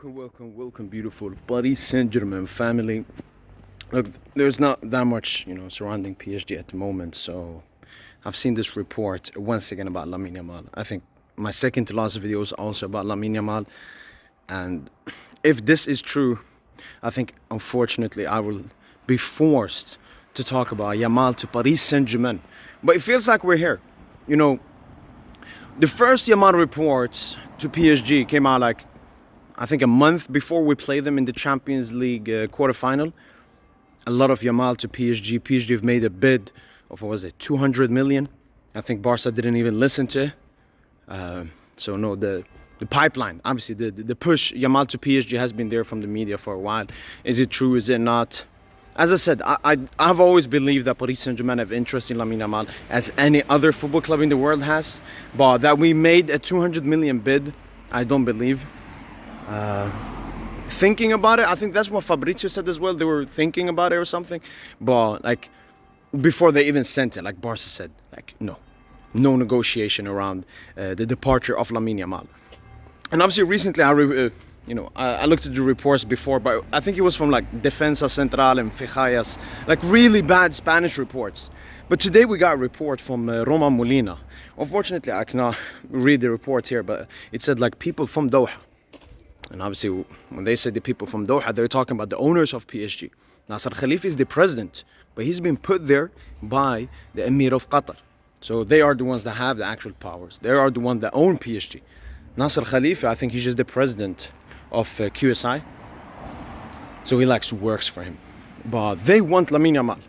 Welcome, beautiful Paris Saint Germain family. Look, there's not that much, surrounding PSG at the moment. So I've seen this report once again about Lamine Yamal. I think my second to last video is also about Lamine Yamal. And if this is true, I think unfortunately I will be forced to talk about Yamal to Paris Saint Germain. But it feels like we're here. The first Yamal reports to PSG came out I think a month before we played them in the Champions League quarterfinal. A lot of Yamal to PSG. PSG have made a bid of, 200 million. I think Barca didn't even listen to it. So no, the pipeline, obviously the push Yamal to PSG has been there from the media for a while. Is it true? Is it not? As I said, I've always believed that Paris Saint Germain have interest in Lamine Yamal as any other football club in the world has. But that we made a 200 million bid, I don't believe. Thinking about it, I think that's what Fabrizio said as well. They were thinking about it or something. But before they even sent it, like Barca said, no negotiation around the departure of Lamine Yamal. And obviously recently I looked at the reports before, but I think it was from Defensa Central and Fijallas, really bad Spanish reports. But today we got a report from Roman Molina. Unfortunately, I cannot read the report here, but it said people from Doha. And obviously, when they say the people from Doha, they're talking about the owners of PSG. Nasser Khalifi is the president, but he's been put there by the Emir of Qatar. So they are the ones that have the actual powers. They are the ones that own PSG. Nasser Khalifi, I think he's just the president of QSI. So he works for him. But they want Lamine Yamal.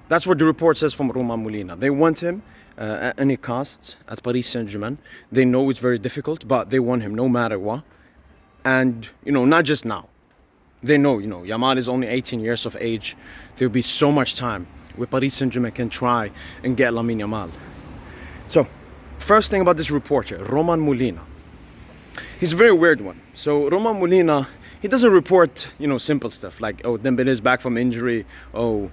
That's what the report says from Roman Molina. They want him at any cost at Paris Saint Germain. They know it's very difficult, but they want him no matter what. And, not just now. They know, Yamal is only 18 years of age. There'll be so much time where Paris Saint Germain can try and get Lamine Yamal. So, first thing about this reporter, Roman Molina. He's a very weird one. So, Roman Molina, he doesn't report, simple stuff like, Dembele is back from injury. Do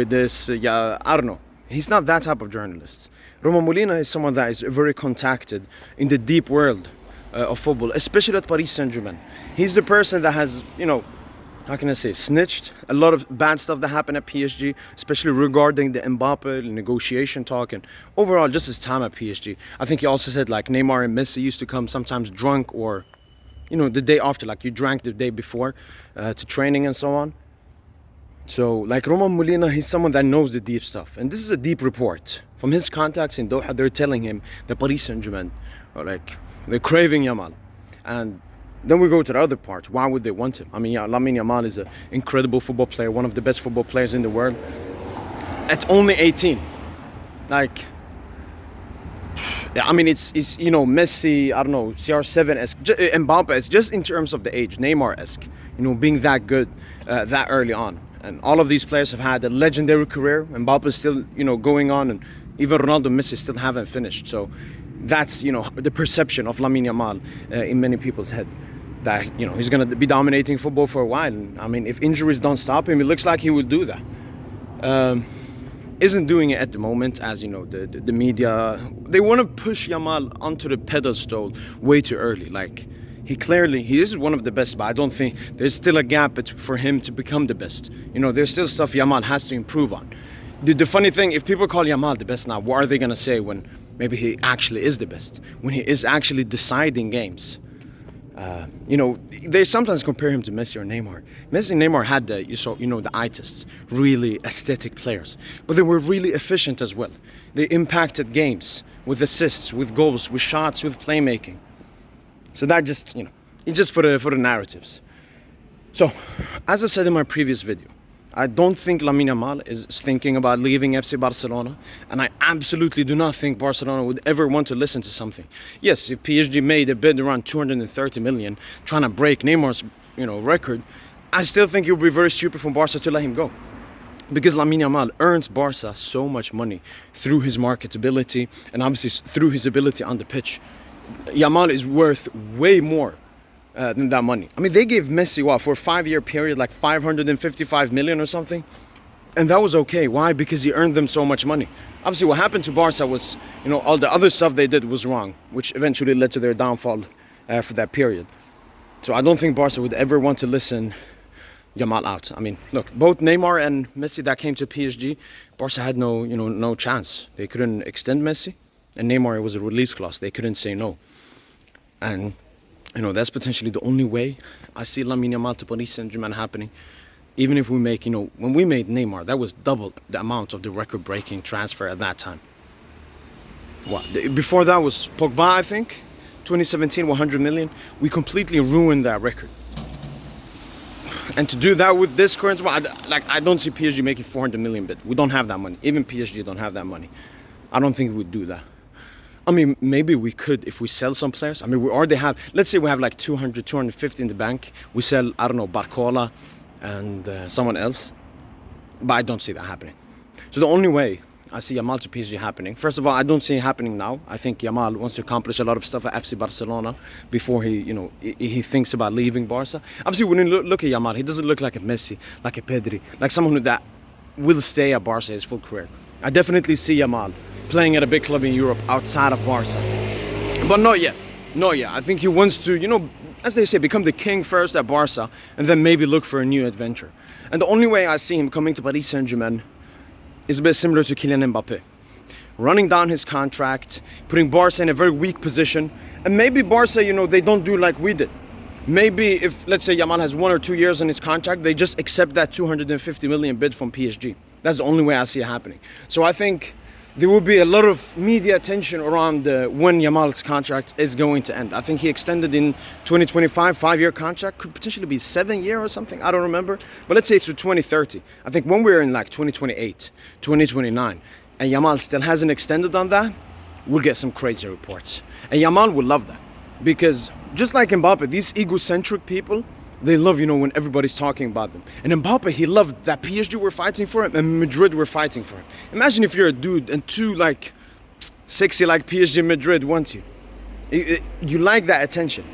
this. I don't know. He's not that type of journalist. Roman Molina is someone that is very contacted in the deep world of football, especially at Paris Saint Germain. He's the person that has, snitched a lot of bad stuff that happened at PSG, especially regarding the Mbappe negotiation talk and overall just his time at PSG. I think he also said Neymar and Messi used to come sometimes drunk or, the day after, you drank the day before to training and so on. So Roman Molina, he's someone that knows the deep stuff. And this is a deep report. From his contacts in Doha, they're telling him that Paris Saint Germain are they're craving Yamal. And then we go to the other part. Why would they want him? Lamine Yamal is an incredible football player, one of the best football players in the world. At only 18. It's Messi, CR7-esque, Mbappe-esque, just in terms of the age, Neymar-esque, being that good that early on. And all of these players have had a legendary career. Mbappe is still, going on, and even Ronaldo and Messi still haven't finished. So that's, the perception of Lamine Yamal in many people's head. That, he's going to be dominating football for a while. And, if injuries don't stop him, it looks like he will do that. Isn't doing it at the moment, as, the media, they want to push Yamal onto the pedestal way too early. He is one of the best, but I don't think there's still a gap for him to become the best. There's still stuff Yamal has to improve on. The funny thing, if people call Yamal the best now, what are they going to say when maybe he actually is the best? When he is actually deciding games? They sometimes compare him to Messi or Neymar. Messi and Neymar had the eye test, really aesthetic players. But they were really efficient as well. They impacted games with assists, with goals, with shots, with playmaking. So that just, it's just for the narratives. So, as I said in my previous video, I don't think Lamine Yamal is thinking about leaving FC Barcelona, and I absolutely do not think Barcelona would ever want to listen to something. Yes, if PSG made a bid around 230 million, trying to break Neymar's, record, I still think it would be very stupid from Barca to let him go. Because Lamine Yamal earns Barca so much money through his marketability and obviously through his ability on the pitch. Yamal is worth way more than that money. They gave Messi, for a 5-year period, 555 million or something. And that was okay. Why? Because he earned them so much money. Obviously, what happened to Barca was, all the other stuff they did was wrong, which eventually led to their downfall for that period. So I don't think Barca would ever want to listen Yamal out. I mean, look, both Neymar and Messi that came to PSG, Barca had no chance. They couldn't extend Messi, and Neymar, it was a release clause. They couldn't say no. And that's potentially the only way I see Lamine Yamal to Paris Saint Germain happening. Even if we make, when we made Neymar, that was double the amount of the record-breaking transfer at that time. What? Before that was Pogba, I think, 2017, 100 million. We completely ruined that record. And to do that with this current, I don't see PSG making 400 million bid. We don't have that money. Even PSG don't have that money. I don't think we'd do that. I mean, maybe we could if we sell some players. I mean, we already have, let's say we have like 200, 250 in the bank. We sell, I don't know, Barcola and someone else. But I don't see that happening. So the only way I see Yamal to PSG happening, first of all, I don't see it happening now. I think Yamal wants to accomplish a lot of stuff at FC Barcelona before he thinks about leaving Barca. Obviously, when you look at Yamal, he doesn't look like a Messi, like a Pedri, like someone that will stay at Barca his full career. I definitely see Yamal playing at a big club in Europe outside of Barca. But not yet. Not yet. I think he wants to, as they say, become the king first at Barca and then maybe look for a new adventure. And the only way I see him coming to Paris Saint Germain is a bit similar to Kylian Mbappé. Running down his contract, putting Barca in a very weak position. And maybe Barca, they don't do like we did. Maybe if, let's say, Yamal has 1 or 2 years on his contract, they just accept that 250 million bid from PSG. That's the only way I see it happening. So I think there will be a lot of media attention around when Yamal's contract is going to end. I think he extended in 2025, 5-year contract, could potentially be 7-year or something, I don't remember. But let's say it's to 2030. I think when we're in like 2028, 2029, and Yamal still hasn't extended on that, we'll get some crazy reports. And Yamal will love that. Because just like Mbappe, these egocentric people, they love, when everybody's talking about them. And Mbappe, he loved that PSG were fighting for him and Madrid were fighting for him. Imagine if you're a dude and two sexy like PSG and Madrid want you. You like that attention.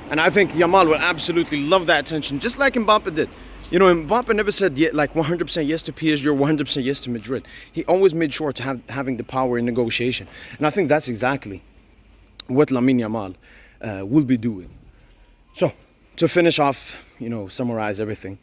And I think Yamal will absolutely love that attention, just like Mbappe did. Mbappe never said 100% yes to PSG or 100% yes to Madrid. He always made sure to having the power in negotiation. And I think that's exactly what Lamine Yamal will be doing. So, to finish off, summarize everything.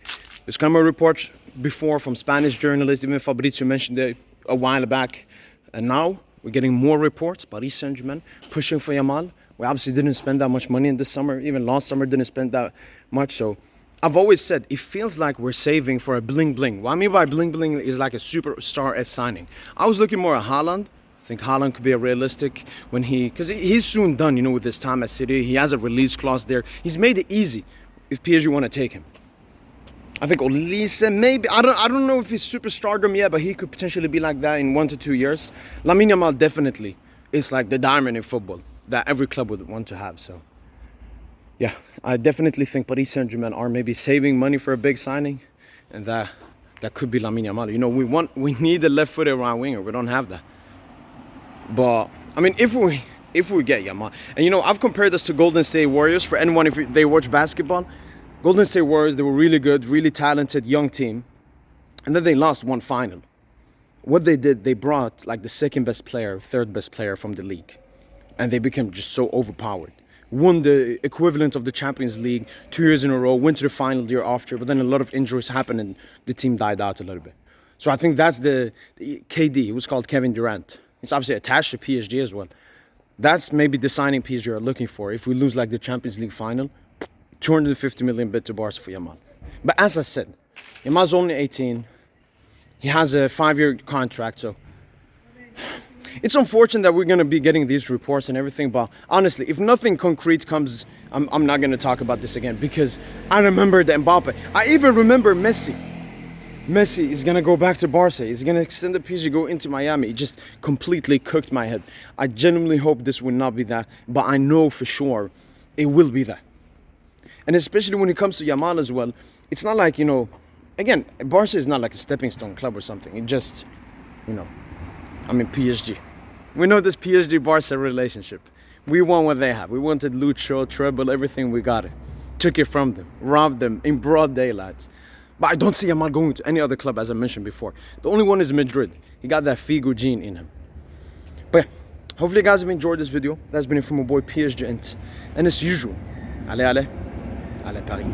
There's come a report before from Spanish journalists, even Fabrizio mentioned it a while back. And now we're getting more reports. Paris Saint Germain pushing for Yamal. We obviously didn't spend that much money in this summer. Even last summer didn't spend that much. So I've always said it feels like we're saving for a bling bling. What I mean by bling bling is like a superstar at signing. I was looking more at Haaland. I think Haaland could be a realistic because he's soon done, with his time at City. He has a release clause there. He's made it easy if PSG want to take him. I think Olise, maybe, I don't know if he's superstardom yet, but he could potentially be like that in 1 to 2 years. Lamine Yamal definitely is like the diamond in football that every club would want to have. So, yeah, I definitely think Paris Saint Germain are maybe saving money for a big signing, and that could be Lamine Yamal. We need a left-footed right winger. We don't have that. But I mean, if we get Yamal, and I've compared this to Golden State Warriors. For anyone if they watch basketball, Golden State Warriors, they were really good, really talented young team, and then they lost one final. What they did, they brought like the second best player, third best player from the league, and they became just so overpowered. Won the equivalent of the Champions League 2 years in a row, went to the final the year after, but then a lot of injuries happened and the team died out a little bit. So I think that's the KD. He was called Kevin Durant. It's obviously attached to PSG as well. That's maybe the signing PSG are looking for. If we lose like the Champions League final, 250 million bid to Barca for Yamal. But as I said, Yamal's only 18. He has a 5-year contract, so it's unfortunate that we're going to be getting these reports and everything. But honestly, if nothing concrete comes, I'm not going to talk about this again, because I remember the Mbappe. I even remember Messi. Messi is going to go back to Barca. He's going to extend the PSG, go into Miami. It just completely cooked my head. I genuinely hope this will not be that, but I know for sure it will be that. And especially when it comes to Yamal as well, it's not like, again, Barca is not like a stepping stone club or something. It just, PSG. We know this PSG-Barca relationship. We want what they have. We wanted Lucho, treble, everything, we got it. Took it from them, robbed them in broad daylight. But I don't see Yamal going to any other club, as I mentioned before. The only one is Madrid. He got that Figo gene in him. But yeah, hopefully you guys have enjoyed this video. That's been it from my boy PSG. And as usual, ale ale. à la Paris.